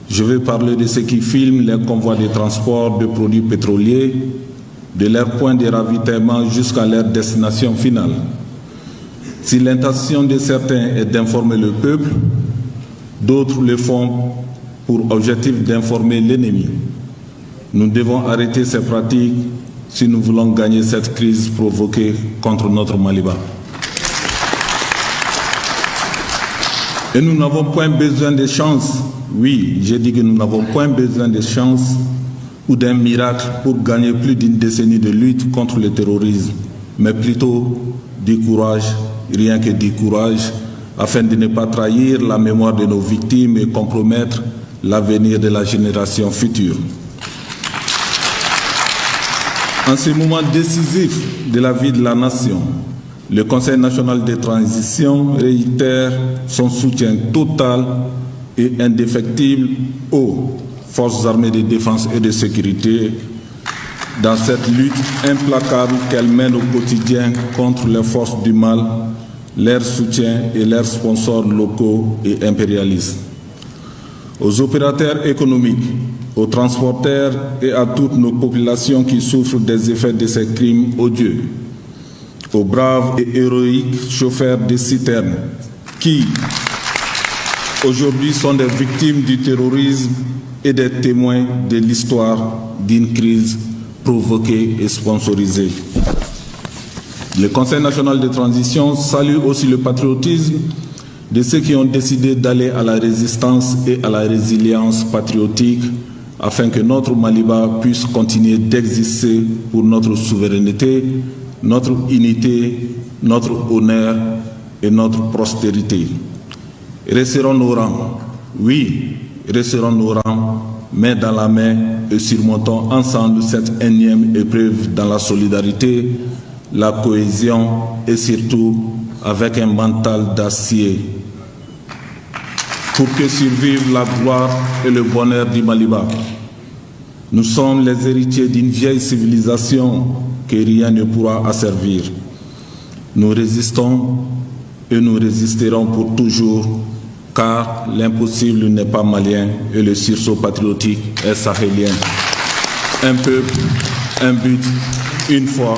Je vais parler de ceux qui filment les convois de transport de produits pétroliers, de leur point de ravitaillement jusqu'à leur destination finale. Si l'intention de certains est d'informer le peuple, d'autres le font pour objectif d'informer l'ennemi. Nous devons arrêter ces pratiques si nous voulons gagner cette crise provoquée contre notre Maliba. Et nous n'avons point besoin de chance. Oui, j'ai dit que nous n'avons point besoin de chance ou d'un miracle pour gagner plus d'une décennie de lutte contre le terrorisme, mais plutôt du courage, rien que du courage, afin de ne pas trahir la mémoire de nos victimes et compromettre l'avenir de la génération future. En ce moment décisif de la vie de la nation, le Conseil national de transition réitère son soutien total et indéfectible aux forces armées de défense et de sécurité dans cette lutte implacable qu'elles mènent au quotidien contre les forces du mal, leurs soutiens et leurs sponsors locaux et impérialistes. Aux opérateurs économiques, aux transporteurs et à toutes nos populations qui souffrent des effets de ces crimes odieux, aux braves et héroïques chauffeurs de citernes qui, aujourd'hui, sont des victimes du terrorisme et des témoins de l'histoire d'une crise provoquée et sponsorisée. Le Conseil national de transition salue aussi le patriotisme de ceux qui ont décidé d'aller à la résistance et à la résilience patriotique afin que notre Maliba puisse continuer d'exister pour notre souveraineté, notre unité, notre honneur et notre prospérité. Resserrons nos rangs, oui, resserrons nos rangs, main dans la main et surmontons ensemble cette énième épreuve dans la solidarité, la cohésion et surtout avec un mental d'acier pour que survive la gloire et le bonheur du Maliba. Nous sommes les héritiers d'une vieille civilisation que rien ne pourra asservir. Nous résistons et nous résisterons pour toujours, car l'impossible n'est pas malien et le sursaut patriotique est sahélien. Un peuple, un but, une foi.